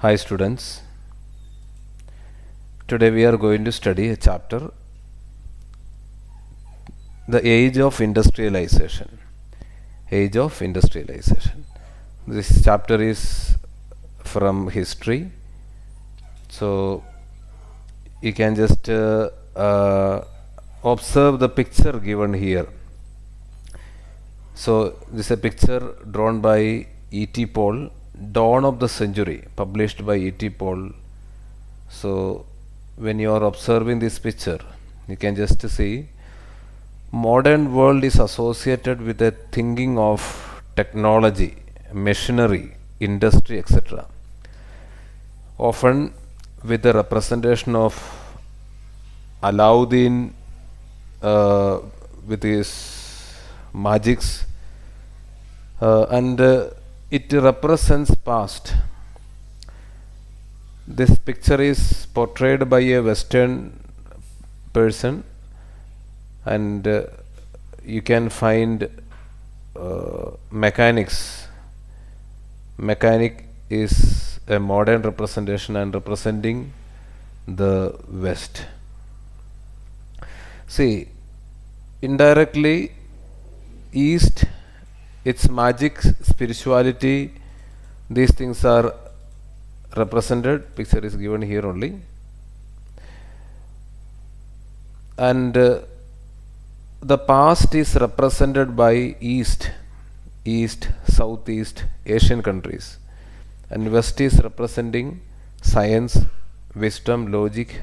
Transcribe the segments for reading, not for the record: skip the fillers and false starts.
Hi students, today we are going to study a chapter, the Age of Industrialization. Age of Industrialization. This chapter is from history, so you can just observe the picture given here. So this is a picture drawn by E.T. Paul, Dawn of the Century, published by E.T. Paul. So when you are observing this picture, you can just see modern world is associated with the thinking of technology, machinery, industry, etc. Often with the representation of Alauddin with his magics, and it represents past. This picture is portrayed by a Western person, and you can find mechanics. Mechanic is a modern representation and representing the West. See, indirectly, East, its magic, spirituality, these things are represented. Picture is given here only, and the past is represented by East, Southeast Asian countries, and West is representing science, wisdom, logic,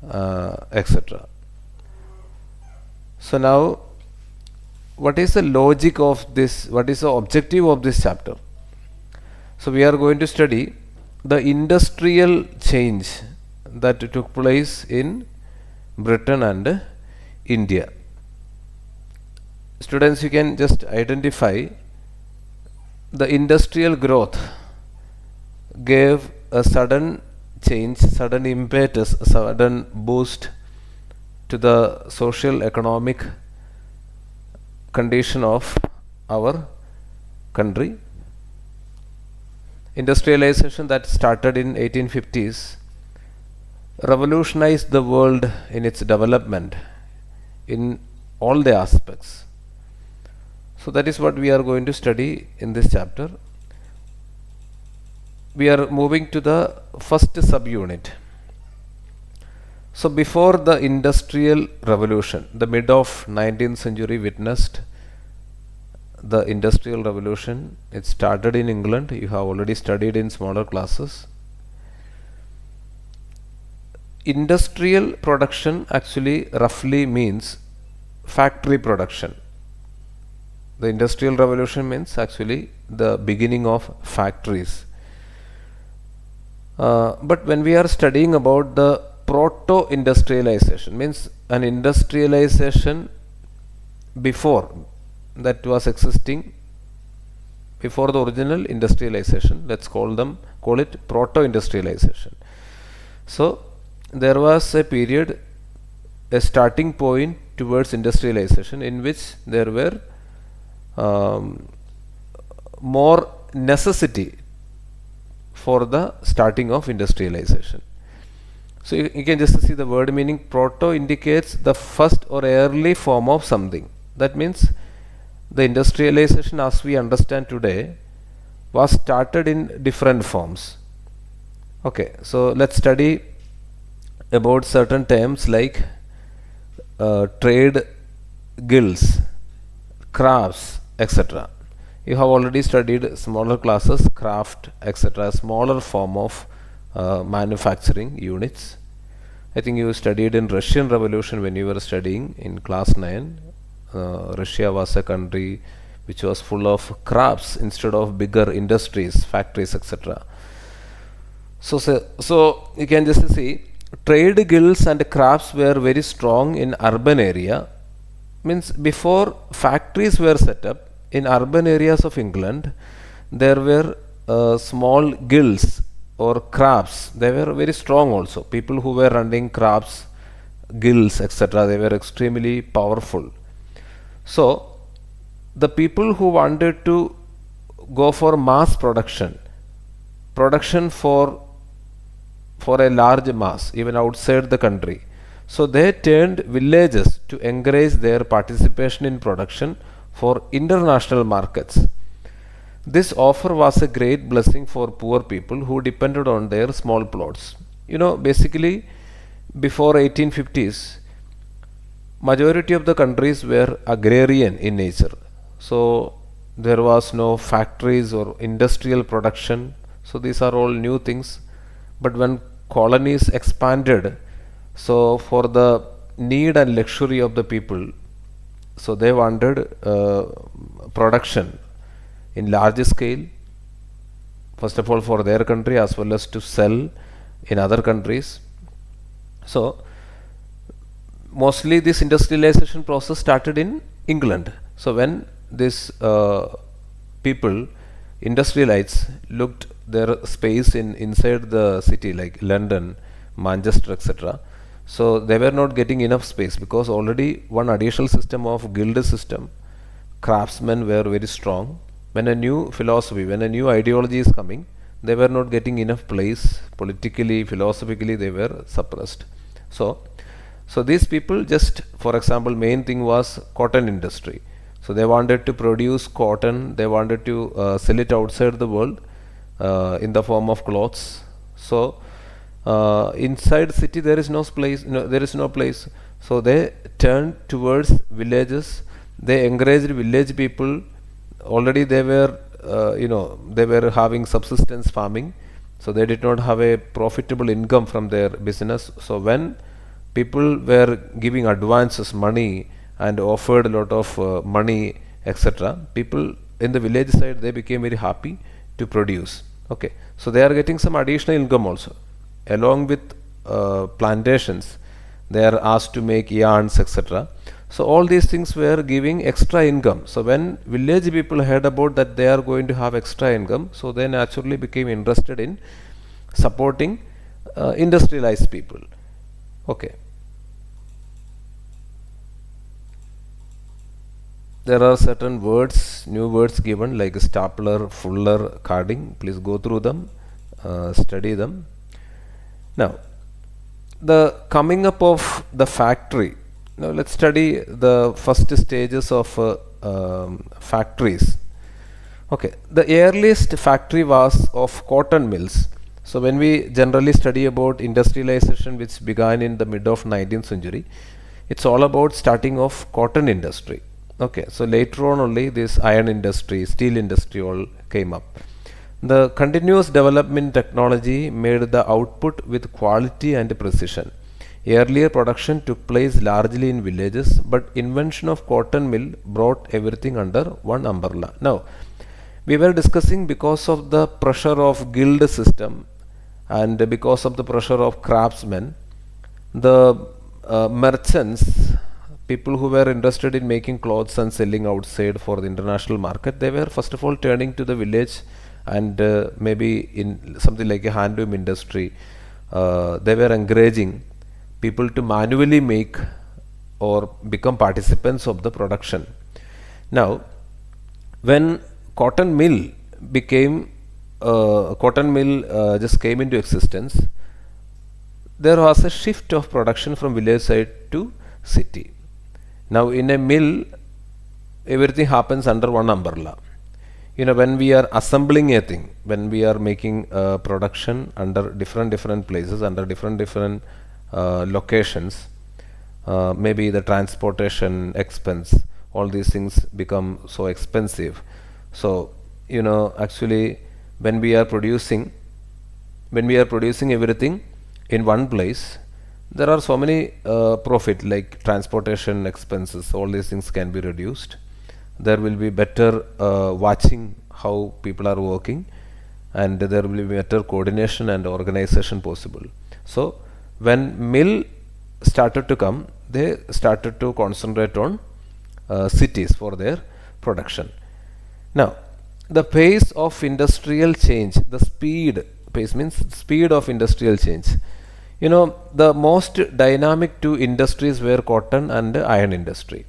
etc. So now, what is the logic of this? What is the objective of this chapter? So we are going to study the industrial change that took place in Britain and India. Students, you can just identify the industrial growth gave a sudden change, sudden impetus, a sudden boost to the social economic condition of our country. Industrialization that started in 1850s revolutionized the world in its development in all the aspects. So that is what we are going to study in this chapter. We are moving to the first subunit. So before the industrial revolution, the mid of 19th century witnessed the industrial revolution. It started in England. You have already studied in smaller classes. Industrial production actually roughly means factory production. The industrial revolution means actually the beginning of factories. But when we are studying about the proto-industrialization, means an industrialization before that was existing, before the original industrialization, let's call it proto-industrialization. So there was a period, a starting point towards industrialization, in which there were more necessity for the starting of industrialization. So you can just see the word meaning. Proto indicates the first or early form of something. That means the industrialization as we understand today was started in different forms. Okay, so let's study about certain terms like trade guilds, crafts, etc. You have already studied smaller classes, craft, etc., smaller form of manufacturing units. I think you studied in Russian Revolution when you were studying in class 9. Russia was a country which was full of crafts instead of bigger industries, factories, etc. So you can just see trade guilds and crafts were very strong in urban area. Means before factories were set up in urban areas of England, there were small guilds or crafts. They were very strong also. People who were running crafts, guilds, etc., they were extremely powerful. So the people who wanted to go for mass production, production for a large mass, even outside the country. So they turned villages to encourage their participation in production for international markets. This offer was a great blessing for poor people who depended on their small plots. Basically, before 1850s, majority of the countries were agrarian in nature. So there was no factories or industrial production. So these are all new things. But when colonies expanded, so for the need and luxury of the people, so they wanted production in large scale, first of all for their country as well as to sell in other countries. So mostly this industrialization process started in England. So when this people, industrialites, looked their space inside the city like London, Manchester, etc. So they were not getting enough space because already one additional system of guild system, craftsmen were very strong. When a new philosophy, when a new ideology is coming, they were not getting enough place. Politically, philosophically, they were suppressed. So these people just, for example, main thing was cotton industry. So they wanted to produce cotton, they wanted to sell it outside the world in the form of clothes. So inside city there is no place, there is no place. So they turned towards villages. They encouraged village people. Already they were, they were having subsistence farming. So they did not have a profitable income from their business. So when people were giving advances, money, and offered a lot of money, etc., people in the village side, they became very happy to produce. Okay, so they are getting some additional income also. Along with plantations, they are asked to make yarns, etc. So all these things were giving extra income. So when village people heard about that they are going to have extra income, so they naturally became interested in supporting industrialized people. Okay. There are certain words, new words given like stapler, fuller, carding. Please go through them, study them. Now, the coming up of the factory. Now let's study the first stages of factories. Okay, the earliest factory was of cotton mills. So when we generally study about industrialization, which began in the mid of 19th century, it's all about starting of cotton industry. Okay, so later on only this iron industry, steel industry all came up. The continuous development in technology made the output with quality and precision. Earlier production took place largely in villages, but invention of cotton mill brought everything under one umbrella. Now, we were discussing because of the pressure of guild system and because of the pressure of craftsmen, the merchants, people who were interested in making clothes and selling outside for the international market, they were first of all turning to the village and maybe in something like a handloom industry, they were encouraging people to manually make or become participants of the production. Now, when cotton mill just came into existence, there was a shift of production from village side to city. Now, in a mill, everything happens under one umbrella. When we are assembling a thing, when we are making production under different places, under different locations, maybe the transportation expense, all these things become so expensive. So actually when we are producing everything in one place, there are so many profit like transportation expenses, all these things can be reduced. There will be better watching how people are working, and there will be better coordination and organization possible. So when mill started to come, they started to concentrate on cities for their production. Now, the pace of industrial change, the pace means speed of industrial change. The most dynamic two industries were cotton and iron industry.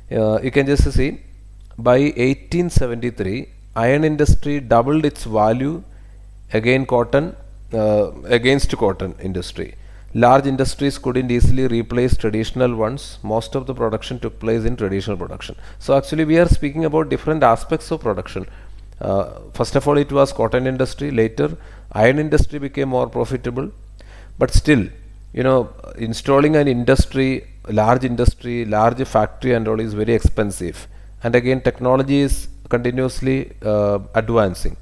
You can just see, by 1873, iron industry doubled its value again cotton, against cotton industry. Large industries couldn't easily replace traditional ones. Most of the production took place in traditional production. So actually we are speaking about different aspects of production. First of all, it was cotton industry. Later, iron industry became more profitable. But still, installing an industry, large factory and all is very expensive. And again, technology is continuously advancing.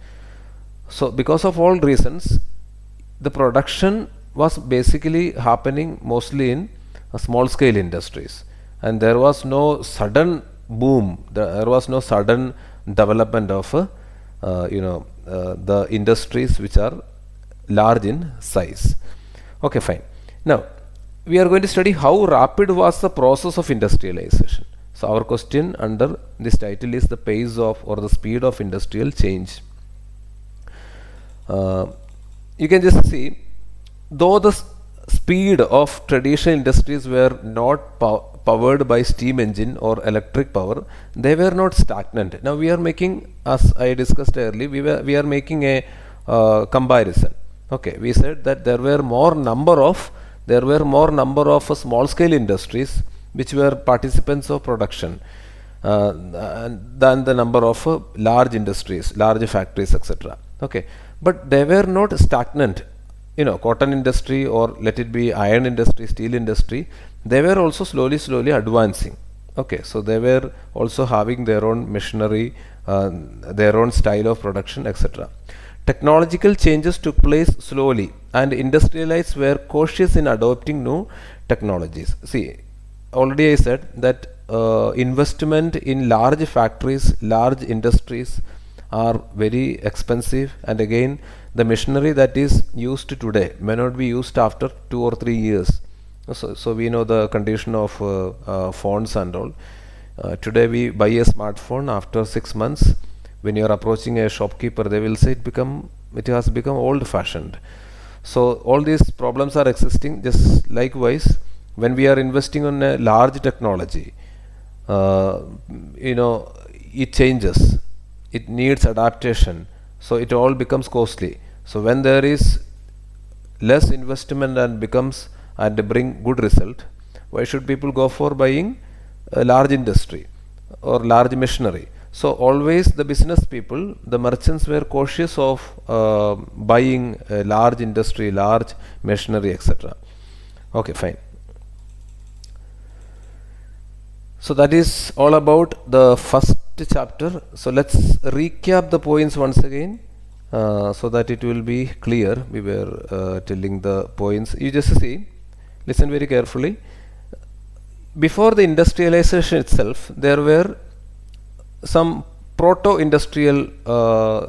So because of all reasons, the production was basically happening mostly in small scale industries, and there was no sudden boom, there was no sudden development of the industries which are large in size. Okay, fine. Now we are going to study how rapid was the process of industrialization. So our question under this title is the pace of or the speed of industrial change. You can just see, though the speed of traditional industries were not powered by steam engine or electric power, they were not stagnant. Now we are making, as I discussed earlier, we are making a comparison. Okay, we said that there were more number of small scale industries which were participants of production than the number of large industries, large factories, etc. Okay, but they were not stagnant. Cotton industry, or let it be iron industry, steel industry, they were also slowly advancing. Okay, so they were also having their own machinery, their own style of production, etc. Technological changes took place slowly, and industrialists were cautious in adopting new technologies. See, already I said that investment in large factories, large industries are very expensive, and again the machinery that is used today may not be used after 2 or 3 years. So we know the condition of phones and all. Today we buy a smartphone, after 6 months when you are approaching a shopkeeper, they will say it has become old fashioned. So all these problems are existing. Just likewise, when we are investing on a large technology, it changes, it needs adaptation, so it all becomes costly. So when there is less investment and bring good result, why should people go for buying a large industry or large machinery? So always the business people, the merchants, were cautious of buying a large industry, large machinery, etc. Okay, fine. So that is all about the first chapter. So let's recap the points once again, so that it will be clear. We were telling the points. You just see, listen very carefully. Before the industrialization itself, there were some proto-industrial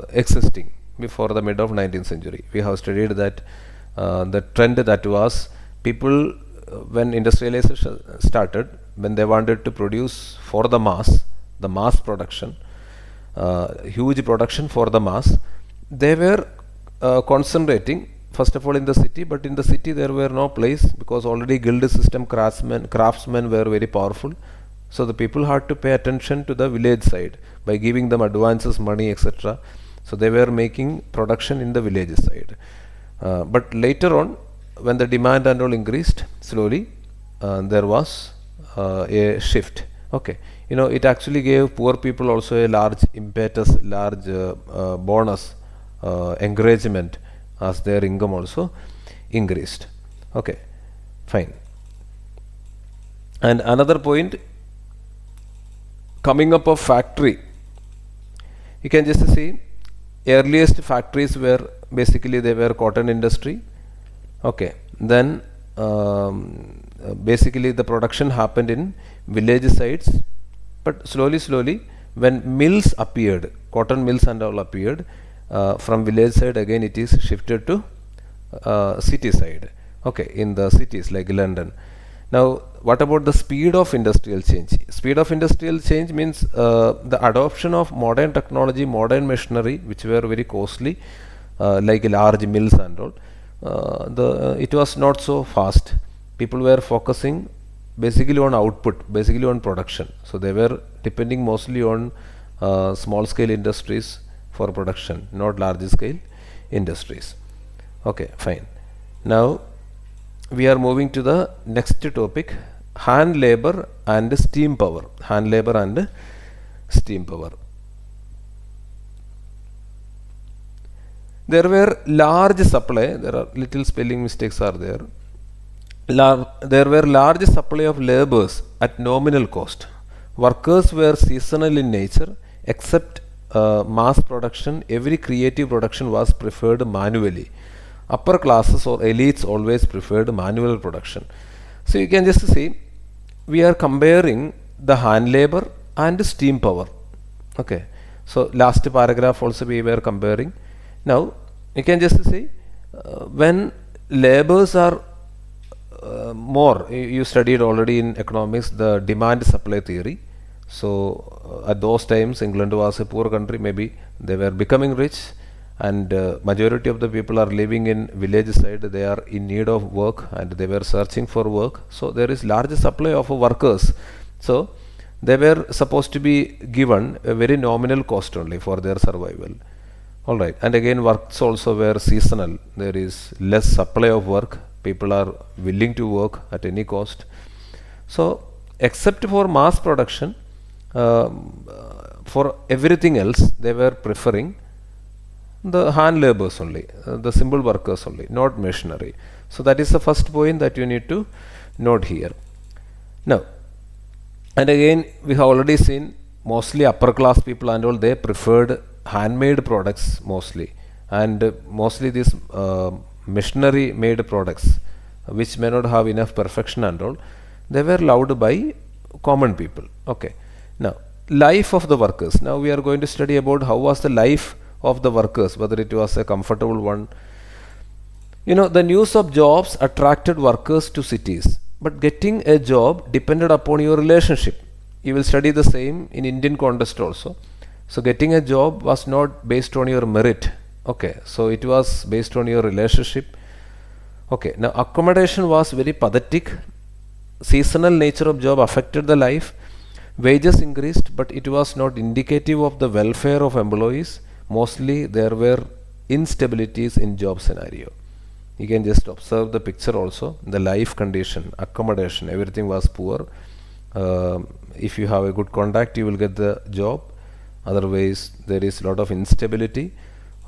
existing before the mid of 19th century. We have studied that the trend that was people, when industrialization started, when they wanted to produce for the mass production, huge production for the mass, they were concentrating first of all in the city, but in the city there were no place, because already guild system, craftsmen were very powerful. So the people had to pay attention to the village side by giving them advances, money, etc. So they were making production in the village side. But later on, when the demand and all increased slowly, there was a shift. Okay, it actually gave poor people also a large impetus, large bonus, encouragement, as their income also increased. Okay, fine. And another point, coming up of factory, you can just see earliest factories were basically, they were cotton industry. Okay, then basically the production happened in village sites, but slowly when mills appeared, cotton mills and all appeared, from village side again it is shifted to city side. Okay, in the cities like London. Now what about the speed of industrial change? Speed of industrial change means the adoption of modern technology, modern machinery, which were very costly, like large mills and all. It was not so fast. People were focusing basically on output, basically on production. So they were depending mostly on small scale industries for production, not large scale industries. Okay, fine. Now we are moving to the next topic, hand labor and steam power. Hand labor and steam power. There were large supply, there are little spelling mistakes are there. There were large supply of laborers at nominal cost. Workers were seasonal in nature, except mass production. Every creative production was preferred manually. Upper classes or elites always preferred manual production. So you can just see, we are comparing the hand labor and steam power. Okay, so last paragraph also we were comparing. Now you can just see, when laborers are more, you studied already in economics the demand supply theory. So at those times England was a poor country, maybe they were becoming rich, and majority of the people are living in village side, they are in need of work and they were searching for work. So there is large supply of workers, so they were supposed to be given a very nominal cost only for their survival. Alright, and again works also were seasonal, there is less supply of work, people are willing to work at any cost. So except for mass production, for everything else they were preferring the hand laborers only, the simple workers only, not machinery. So that is the first point that you need to note here. Now, and again we have already seen, mostly upper class people and all, they preferred handmade products mostly, and mostly these machinery made products which may not have enough perfection and all, they were loved by common people. Okay, now life of the workers. Now we are going to study about how was the life of the workers, whether it was a comfortable one. You know, the news of jobs attracted workers to cities, but getting a job depended upon your relationship. You will study the same in Indian context also. So getting a job was not based on your merit. Okay, so it was based on your relationship. Okay, now accommodation was very pathetic. Seasonal nature of job affected the life. Wages increased, but it was not indicative of the welfare of employees. Mostly there were instabilities in job scenario. You can just observe the picture also. The life condition, accommodation, everything was poor. If you have a good contact, you will get the job. Otherwise, there is a lot of instability.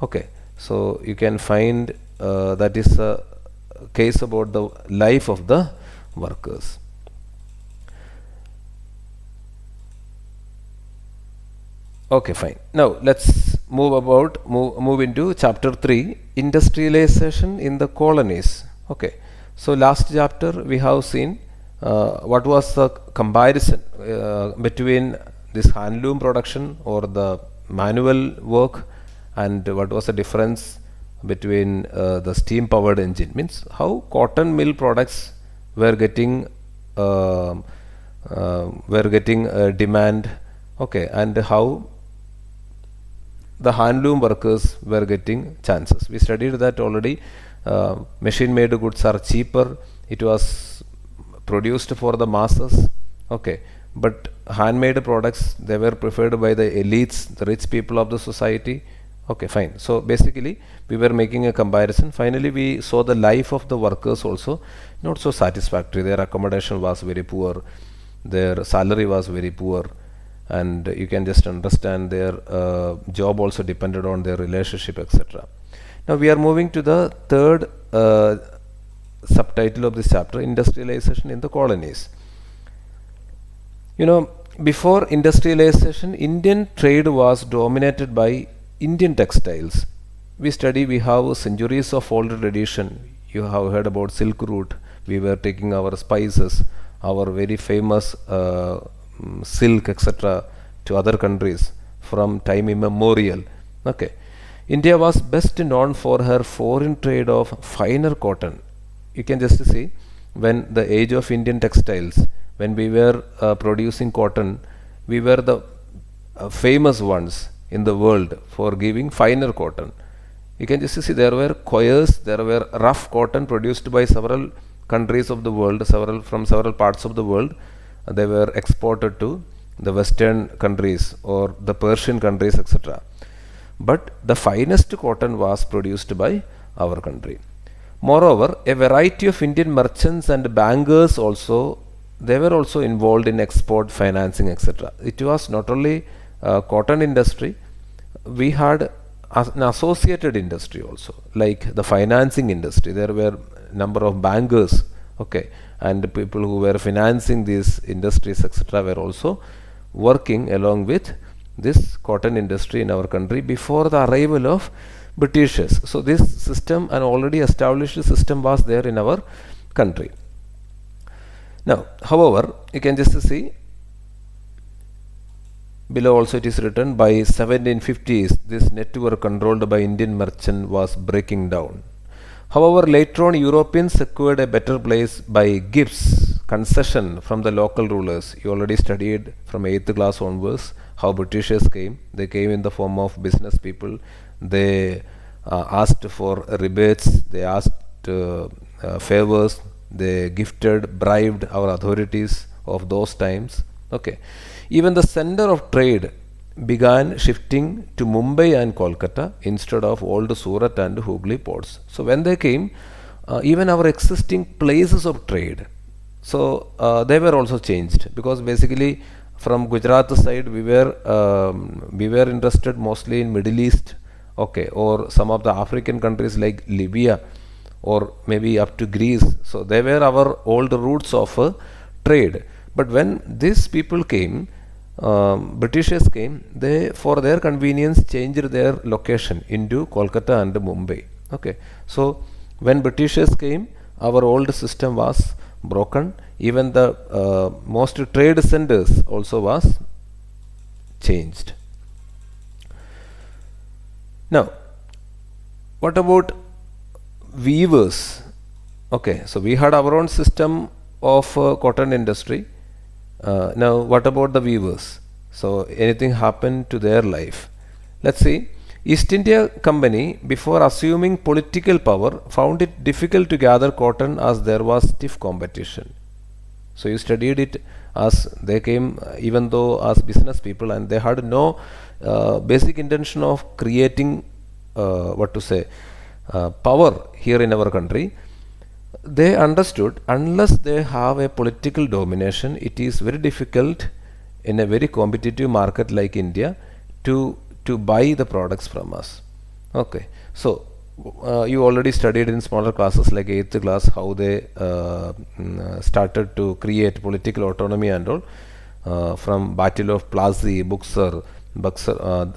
Okay, so you can find that is a case about the life of the workers. Okay, fine. Now let's move into chapter 3, industrialization in the colonies. Okay, so last chapter we have seen what was the comparison between this handloom production or the manual work, and what was the difference between the steam powered engine, means how cotton mill products were getting demand. Okay, and how the handloom workers were getting chances. We studied that already. Machine made goods are cheaper, it was produced for the masses. Okay, but handmade products, they were preferred by the elites, the rich people of the society. Okay, fine. So basically we were making a comparison. Finally we saw the life of the workers also not so satisfactory. Their accommodation was very poor, their salary was very poor, and you can just understand their job also depended on their relationship, etc. Now we are moving to the third subtitle of this chapter, industrialization in the colonies. You know, before industrialization, Indian trade was dominated by Indian textiles. We have centuries of old tradition. You have heard about Silk Route. We were taking our spices, our very famous silk, etc., to other countries from time immemorial. Okay, India was best known for her foreign trade of finer cotton. You can just see, when the age of Indian textiles, when we were producing cotton, we were the famous ones in the world for giving finer cotton. You can just see, there were coils, there were rough cotton produced by several countries of the world, from several parts of the world. They were exported to the Western countries or the Persian countries, etc. but the finest cotton was produced by our country. Moreover, a variety of Indian merchants and bankers also, they were also involved in export financing, etc. It was not only cotton industry, we had an associated industry also, like the financing industry. There were number of bankers, okay, and the people who were financing these industries, etc., were also working along with this cotton industry in our country before the arrival of Britishers. So this system, an already established system, was there in our country. Now, however, you can just see below also it is written, by 1750s this network controlled by Indian merchant was breaking down. However, later on Europeans secured a better place by gifts, concession from the local rulers. You already studied from 8th class onwards how Britishers came. They came in the form of business people. They asked for rebates, they asked favors, they gifted, bribed our authorities of those times. Okay. Even the center of trade began shifting to Mumbai and Kolkata instead of old Surat and Hooghly ports. So when they came, even our existing places of trade, so they were also changed, because basically from Gujarat side we were interested mostly in Middle East, okay, or some of the African countries like Libya, or maybe up to Greece. So they were our old routes of trade. But when these people came, Britishers came, they for their convenience changed their location into Kolkata and Mumbai. Okay, so when Britishers came, our old system was broken. Even the most trade centers also was changed. Now, what about weavers? Okay, so we had our own system of cotton industry. Now, what about the weavers? So, anything happened to their life? Let's see. East India Company, before assuming political power, found it difficult to gather cotton as there was stiff competition. So, you studied it as they came, even though as business people, and they had no basic intention of creating power here in our country. They understood unless they have a political domination, it is very difficult in a very competitive market like India to buy the products from us. Okay, so you already studied in smaller classes like 8th class how they started to create political autonomy and all, from Battle of Plassey, Buxar,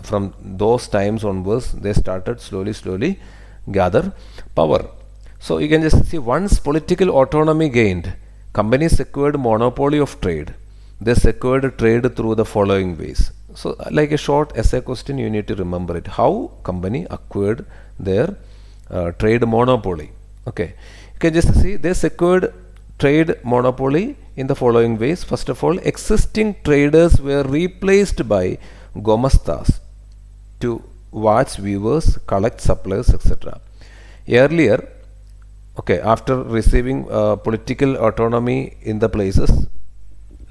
from those times onwards they started slowly gather power. So you can just see, once political autonomy gained, companies secured monopoly of trade. They secured trade through the following ways. So like a short essay question, you need to remember it. How company acquired their trade monopoly. Okay, you can just see they secured trade monopoly in the following ways. First of all, existing traders were replaced by gomastas to watch weavers, collect supplies, etc. Earlier, okay, after receiving political autonomy in the places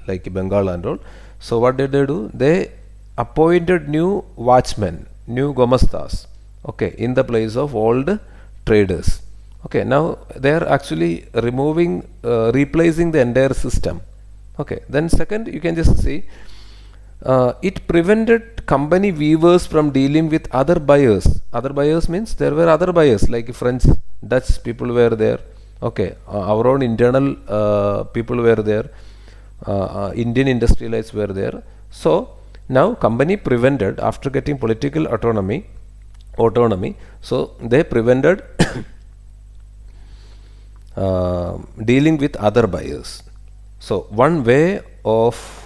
like Bengal and all, so what did they do? They appointed new watchmen, new gomastas, okay, in the place of old traders. Okay, now they are actually replacing the entire system. Okay, then second, you can just see it prevented company weavers from dealing with other buyers. Other buyers means there were other buyers like French, Dutch people were there. Okay, our own internal people were there. Indian industrialites were there. So now company prevented, after getting political autonomy, so they prevented dealing with other buyers. So one way of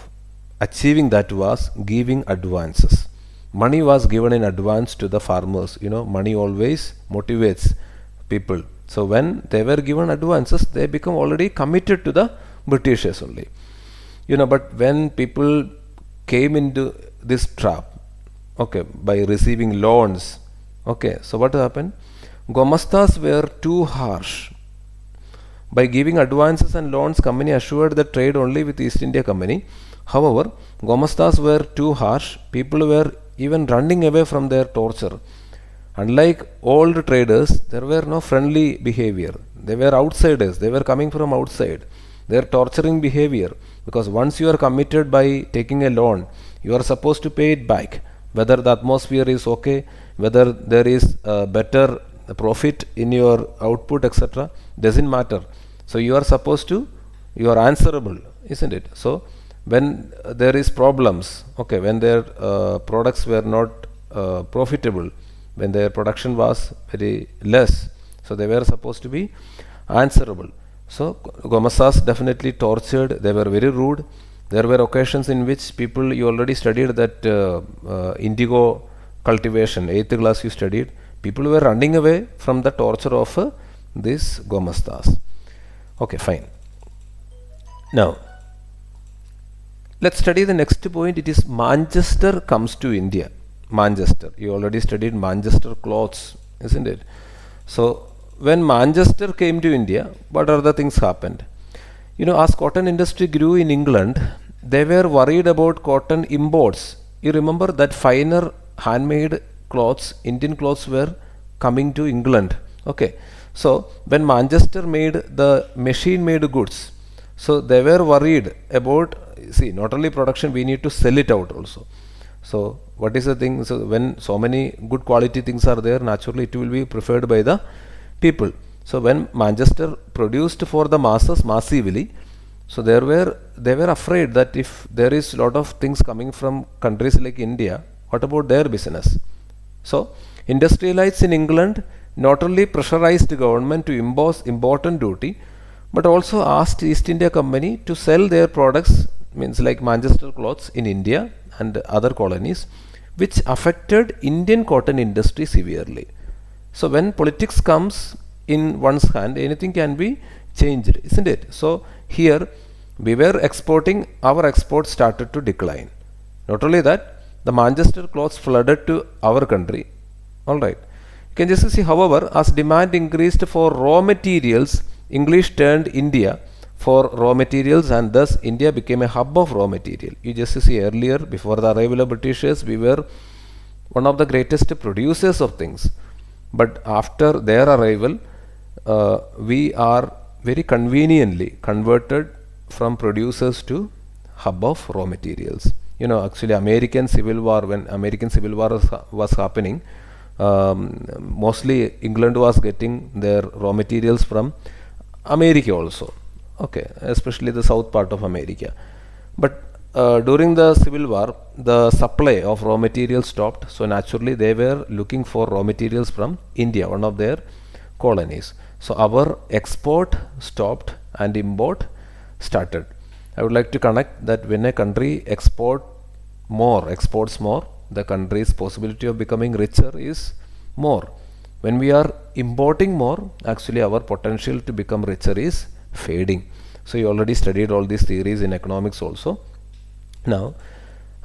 achieving that was giving advances. Money was given in advance to the farmers. You know, money always motivates people. So when they were given advances, they become already committed to the Britishers only. You know, but when people came into this trap, okay, by receiving loans, okay, so what happened? Gomastas were too harsh. By giving advances and loans, company assured the trade only with East India Company. However, gomastas were too harsh. People were even running away from their torture. Unlike old traders, there were no friendly behavior. They were outsiders. They were coming from outside. Their torturing behavior, because once you are committed by taking a loan, you are supposed to pay it back. Whether the atmosphere is okay, whether there is a better profit in your output, etc., doesn't matter. So you are supposed to, you are answerable, isn't it? So when there is problems, okay, when their products were not profitable, when their production was very less, so they were supposed to be answerable. So Gomastas definitely tortured. They were very rude. There were occasions in which people, you already studied that indigo cultivation, 8th class you studied, people were running away from the torture of these Gomastas. Okay, fine. Now let's study the next point. It is Manchester comes to India. Manchester, you already studied Manchester cloths, isn't it? So when Manchester came to India, what are the things happened? You know, as cotton industry grew in England, they were worried about cotton imports. You remember that finer handmade clothes, Indian clothes were coming to England. Okay, so when Manchester made the machine made goods, so they were worried about, see, not only production, we need to sell it out also. So what is the thing? So when so many good quality things are there, naturally it will be preferred by the people. So when Manchester produced for the masses massively, so they were afraid that if there is lot of things coming from countries like India, what about their business? So industrialites in England not only pressurized the government to impose important duty, but also asked East India Company to sell their products, means like Manchester cloths, in India and other colonies, which affected Indian cotton industry severely. So when politics comes in one's hand, anything can be changed, isn't it? So here we were exporting, our exports started to decline. Not only that, the Manchester cloths flooded to our country. Alright. You can just see, however, as demand increased for raw materials, English turned India for raw materials, and thus India became a hub of raw material. You just see earlier, before the arrival of Britishers, we were one of the greatest producers of things. But after their arrival, we are very conveniently converted from producers to hub of raw materials. You know, actually American Civil War, when American Civil War was happening, mostly England was getting their raw materials from America also. Okay, especially the south part of America. But during the Civil War, the supply of raw materials stopped. So naturally they were looking for raw materials from India, one of their colonies. So our export stopped and import started. I would like to connect that when a country exports more, the country's possibility of becoming richer is more. When we are importing more, actually our potential to become richer is fading. So you already studied all these theories in economics also. Now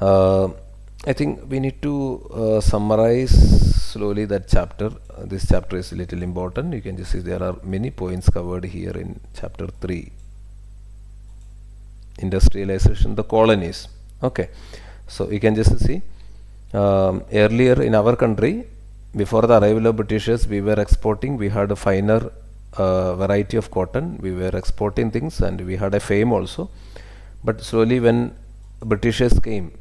I think we need to summarize slowly that chapter. This chapter is a little important. You can just see there are many points covered here in chapter 3, industrialization, the colonies. Okay, so you can just see earlier in our country, before the arrival of Britishers, we were exporting, we had a finer variety of cotton, we were exporting things, and we had a fame also. But slowly when Britishers came,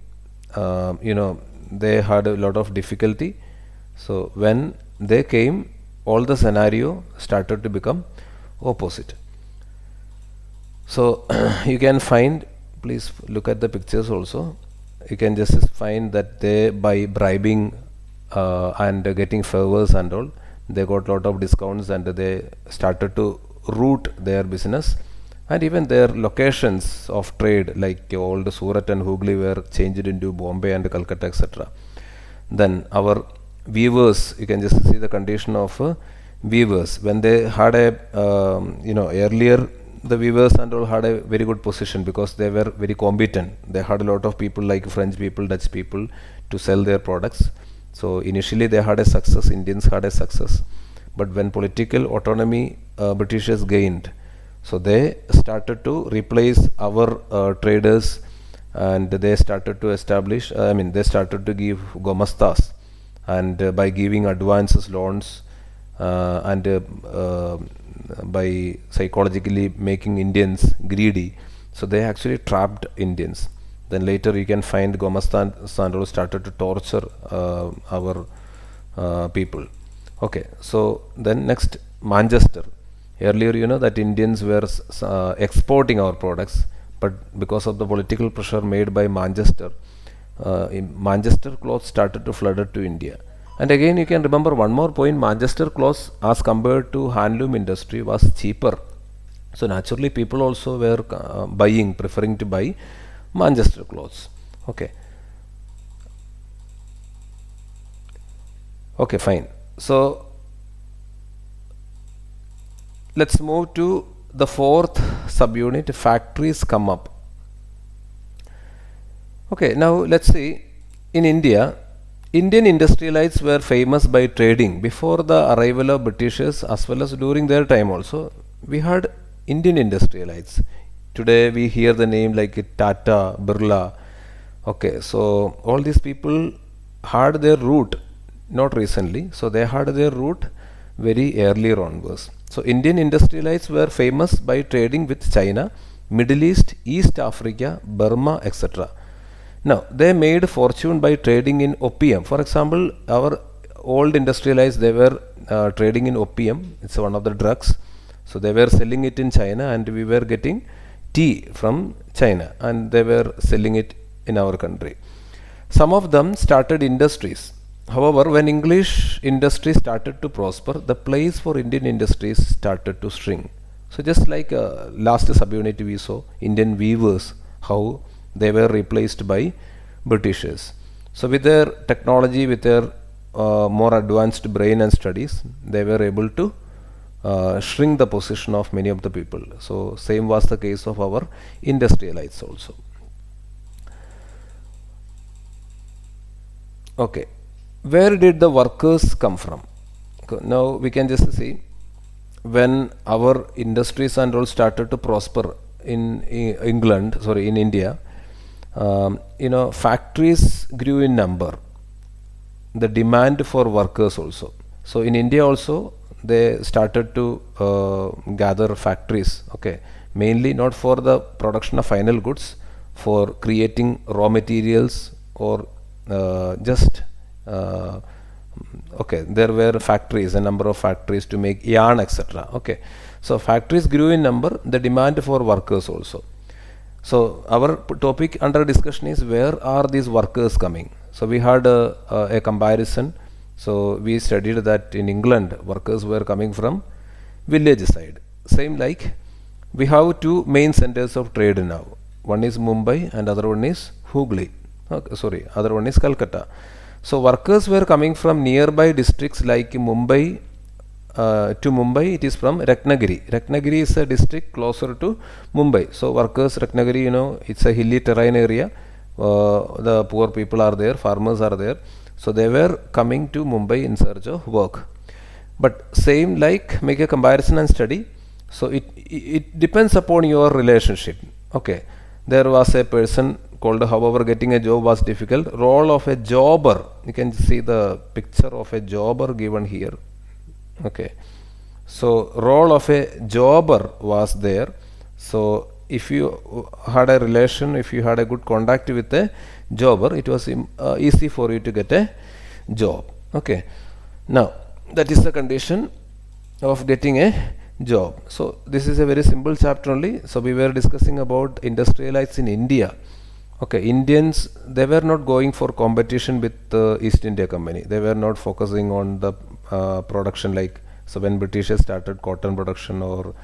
they had a lot of difficulty. So when they came, all the scenario started to become opposite. So you can find, please look at the pictures also, you can just find that they, by bribing and getting favors and all, they got lot of discounts and they started to root their business, and even their locations of trade, like old Surat and Hooghly, were changed into Bombay and Calcutta, etc. Then our weavers, you can just see the condition of weavers when they had a earlier the weavers and all had a very good position because they were very competent. They had a lot of people like French people, Dutch people to sell their products. So initially they had a success, Indians had a success. But when political autonomy Britishers gained, so they started to replace our traders and they started to establish, they started to give gomastas, and by giving advances, loans, and by psychologically making Indians greedy, so they actually trapped Indians. Then later you can find Gomastan Sandal started to torture our people. Okay, so then next, Manchester. Earlier, you know that Indians were exporting our products, but because of the political pressure made by Manchester, Manchester clothes started to flood to India. And again, you can remember one more point: Manchester clothes, as compared to handloom industry, was cheaper. So naturally, people also were preferring to buy Manchester clothes. Okay. Okay, fine. So let's move to the fourth subunit. Factories come up. Okay, now let's see. In India, Indian industrialites were famous by trading before the arrival of Britishers, as well as during their time also. We had Indian industrialites. Today we hear the name like Tata, Birla. Okay, so all these people had their root not recently, so they had their root very earlier onwards. So Indian industrialites were famous by trading with China, Middle East, East Africa, Burma, etc. Now they made fortune by trading in opium. For example, our old industrialites, they were trading in opium. It's one of the drugs. So they were selling it in China, and we were getting tea from China, and they were selling it in our country. Some of them started industries. However, when English industry started to prosper, the place for Indian industries started to shrink. So just like last subunit we saw, Indian weavers, how they were replaced by Britishers. So with their technology, with their more advanced brain and studies, they were able to shrink the position of many of the people. So same was the case of our industrialites also. Okay, where did the workers come from? Now we can just see, when our industries and all started to prosper in in India, factories grew in number. The demand for workers also. So in India also, they started to gather factories. Okay, mainly not for the production of final goods, for creating raw materials, or just okay, there were factories, a number of factories to make yarn, etc. Okay, so factories grew in number, the demand for workers also. So our topic under discussion is, where are these workers coming? So we had a comparison. So we studied that in England, workers were coming from village side. Same like we have two main centers of trade now. One is Mumbai and other one is Hooghly. Okay, sorry, other one is Calcutta. So workers were coming from nearby districts like Mumbai. To Mumbai, it is from Ratnagiri. Ratnagiri is a district closer to Mumbai. So workers, Ratnagiri, it's a hilly terrain area. The poor people are there, farmers are there. So they were coming to Mumbai in search of work. But same like, make a comparison and study. So it depends upon your relationship. Okay, there was a person called, however, getting a job was difficult. Role of a jobber. You can see the picture of a jobber given here. Okay, so role of a jobber was there. So if you had a relation, if you had a good contact with a jobber, it was easy for you to get a job. Okay, now that is the condition of getting a job. So this is a very simple chapter only. So we were discussing about industrialites in India. Okay, Indians, they were not going for competition with the East India Company. They were not focusing on the production, like, so when Britishers started cotton production or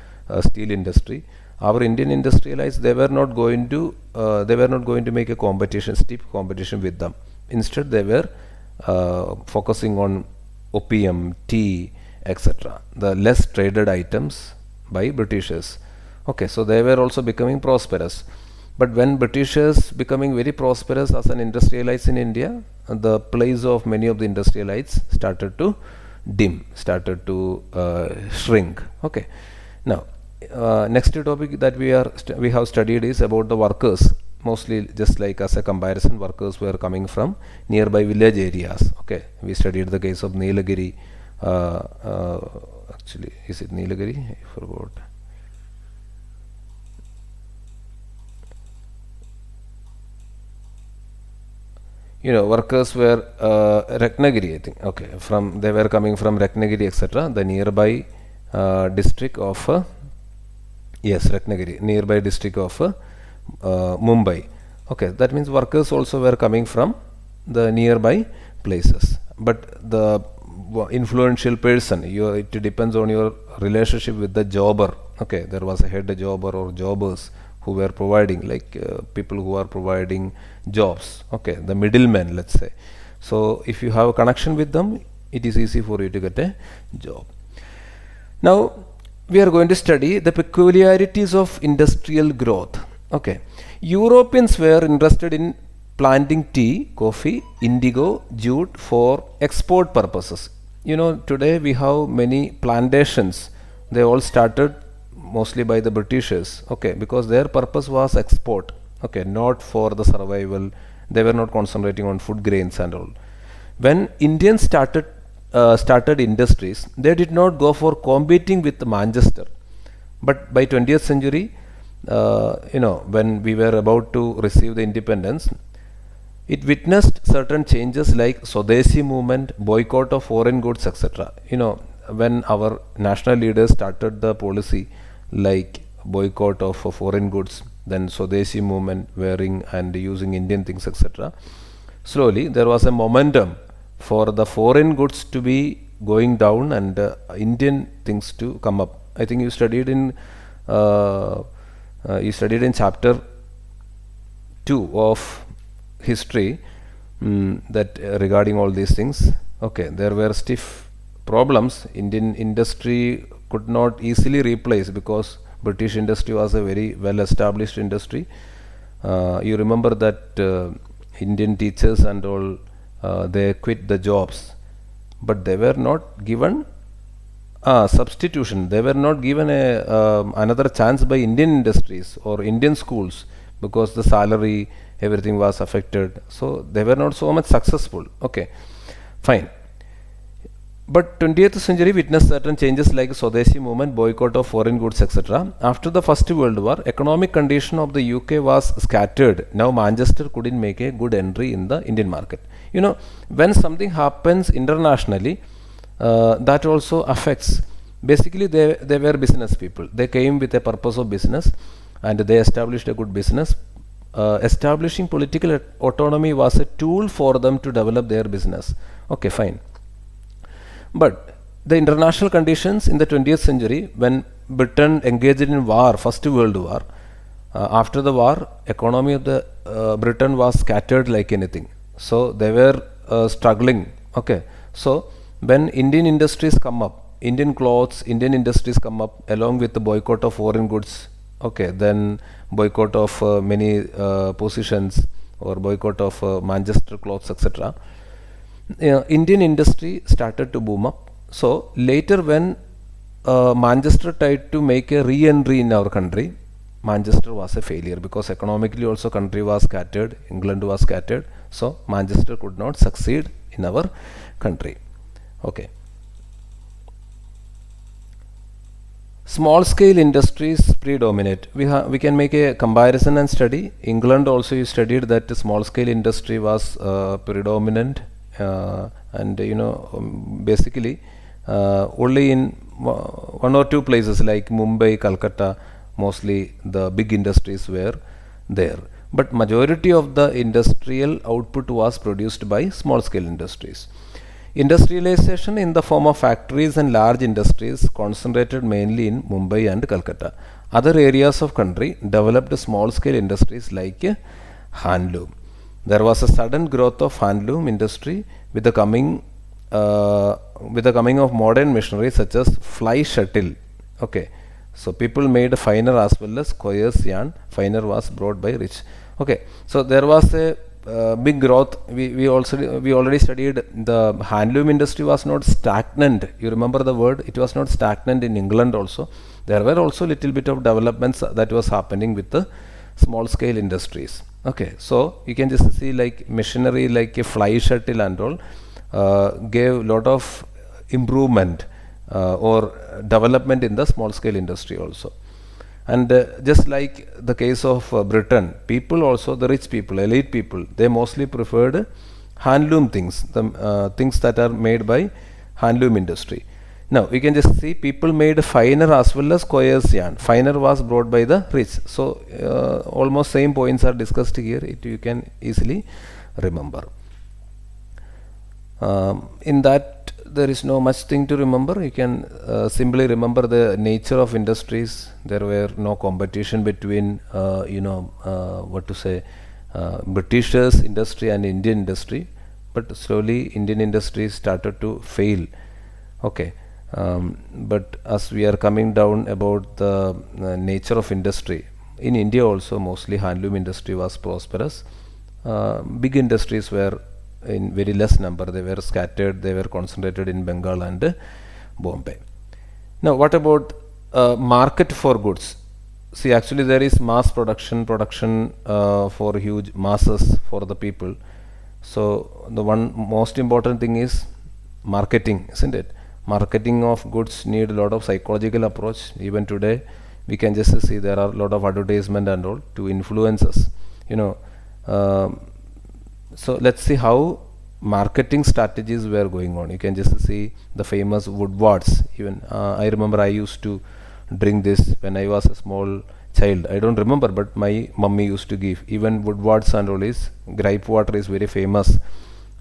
steel industry, our Indian industrialites, they were not going to make a competition, steep competition with them. Instead, they were focusing on opium, tea, etc., the less traded items by Britishers. Okay, so they were also becoming prosperous. But when Britishers becoming very prosperous as an industrialites in India, the place of many of the industrialites started to dim, started to shrink. Okay, now next topic that we have studied is about the workers. mostly just like as a comparison, workers were coming from nearby village areas. Okay, we studied the case of Nilagiri. Actually, is it Nilagiri? I forgot. Workers were Ratnagiri, I think. Okay, they were coming from Ratnagiri, etc. The nearby district of yes, Ratnagiri, nearby district of Mumbai. Okay, that means workers also were coming from the nearby places. But the influential person, it depends on your relationship with the jobber. Okay, there was a head jobber or jobbers who were providing, like people who are providing jobs. Okay, the middlemen, let's say. So if you have a connection with them, it is easy for you to get a job. Now we are going to study the peculiarities of industrial growth. Okay, Europeans were interested in planting tea, coffee, indigo, jute for export purposes. Today we have many plantations. They all started mostly by the Britishers. Okay, because their purpose was export. Okay, not for the survival. They were not concentrating on food grains and all. When Indians started industries, they did not go for competing with Manchester. But by 20th century, when we were about to receive the independence, it witnessed certain changes like Swadeshi movement, boycott of foreign goods, etc. When our national leaders started the policy like boycott of foreign goods, then Swadeshi movement, wearing and using Indian things, etc. Slowly there was a momentum for the foreign goods to be going down and Indian things to come up. I think you studied in chapter 2 of history that regarding all these things. Okay, there were stiff problems. Indian industry could not easily replace because British industry was a very well established industry. You remember that Indian teachers and all, they quit the jobs, but they were not given substitution. They were not given another chance by Indian industries or Indian schools because the salary, everything was affected. So they were not so much successful. Okay, fine. But 20th century witnessed certain changes like Swadeshi movement, boycott of foreign goods, etc. After the First World War, economic condition of the UK was scattered. Now Manchester couldn't make a good entry in the Indian market. When something happens internationally, that also affects. Basically, they were business people. They came with a purpose of business and they established a good business. Establishing political autonomy was a tool for them to develop their business. Okay, fine. But the international conditions in the 20th century, when Britain engaged in war, First World War, after the war, economy of the Britain was scattered like anything. So they were struggling. Okay, so when Indian industries come up, Indian clothes, Indian industries come up along with the boycott of foreign goods. Okay, then boycott of many positions or boycott of Manchester clothes, etc. Indian industry started to boom up. So later when Manchester tried to make a re-entry in our country, Manchester was a failure because economically also country was scattered, England was scattered. So Manchester could not succeed in our country. Okay. Small scale industries predominate. We can make a comparison and study. England also you studied that small scale industry was predominant. And basically only in one or two places like Mumbai, Calcutta, mostly the big industries were there. But majority of the industrial output was produced by small scale industries. Industrialization in the form of factories and large industries concentrated mainly in Mumbai and Calcutta. Other areas of country developed small scale industries like handloom. There was a sudden growth of handloom industry with the coming of modern machinery such as fly shuttle. Okay, so people made finer as well as coarse yarn. Finer was brought by rich. Okay, so there was a big growth. We already studied the handloom industry was not stagnant. You remember the word? It was not stagnant in England also. There were also little bit of developments that was happening with the small scale industries. Okay, so you can just see like machinery like a fly shuttle and all gave lot of improvement or development in the small scale industry also. And just like the case of Britain, people also, the rich people, elite people, they mostly preferred handloom things, the things that are made by handloom industry. Now we can just see people made finer as well as coarse yarn. Finer was brought by the rich. So almost same points are discussed here. It you can easily remember. In that there is no much thing to remember. You can simply remember the nature of industries. There were no competition between what to say Britishers industry and Indian industry, but slowly Indian industry started to fail. Okay, but as we are coming down about the nature of industry in India also, mostly handloom industry was prosperous. Big industries were in very less number. They were scattered, they were concentrated in Bengal and Bombay. Now what about market for goods? See, actually there is mass production for huge masses for the people. So the one most important thing is marketing, isn't it? Marketing of goods need a lot of psychological approach. Even today we can just see there are a lot of advertisement and all to influence us, so let's see how marketing strategies were going on. You can just see the famous woodwards. Even I remember I used to drink this when I was a small child. I don't remember, but my mummy used to give. Even woodwards and all is gripe water is very famous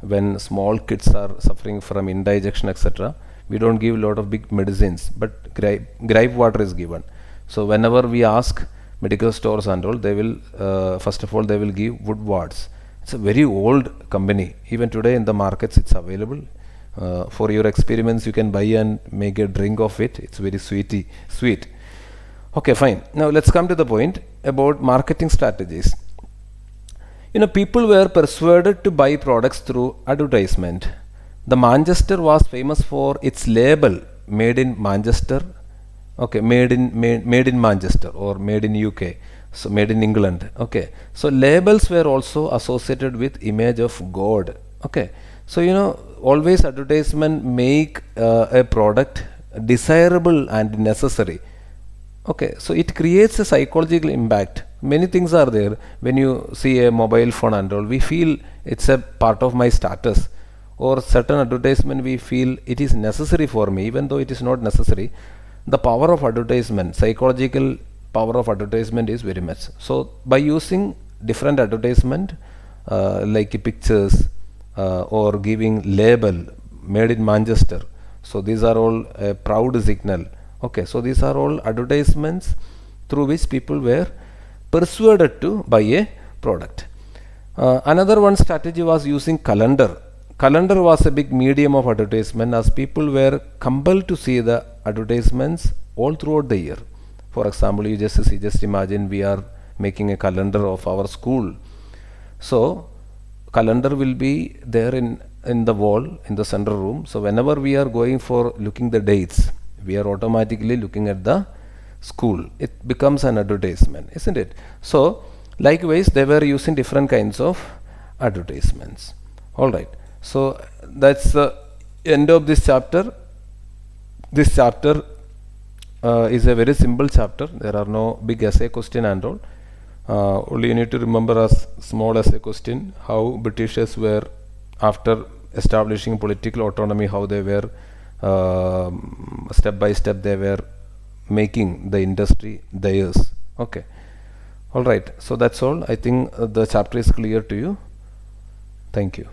when small kids are suffering from indigestion, etc. We don't give a lot of big medicines, but gripe water is given. So whenever we ask medical stores and all, they will first of all they will give woodwards. It's a very old company. Even today in the markets it's available. For your experiments you can buy and make a drink of it. It's very sweet. Okay, fine. Now let's come to the point about marketing strategies. People were persuaded to buy products through advertisement. The Manchester was famous for its label, made in Manchester. Okay, made in Manchester or made in UK. So made in England. Okay, so labels were also associated with image of God. Okay, so always advertisement make a product desirable and necessary. Okay, so it creates a psychological impact. Many things are there. When you see a mobile phone and all, we feel it's a part of my status, or certain advertisement we feel it is necessary for me even though it is not necessary. The power of advertisement, psychological power of advertisement is very much. So by using different advertisement like pictures or giving label made in Manchester, so these are all a proud signal. Okay, so these are all advertisements through which people were persuaded to buy a product. Another one strategy was using calendar. Calendar was a big medium of advertisement as people were compelled to see the advertisements all throughout the year. For example, you just imagine we are making a calendar of our school. So calendar will be there in the wall in the central room. So whenever we are going for looking the dates, we are automatically looking at the school. It becomes an advertisement, isn't it? So likewise they were using different kinds of advertisements. Alright, so that's the end of this chapter. This chapter is a very simple chapter. There are no big essay question and all. Only you need to remember as small essay question how Britishers were, after establishing political autonomy, how they were step by step they were making the industry theirs. Okay, all right, so that's all. I think the chapter is clear to you. Thank you.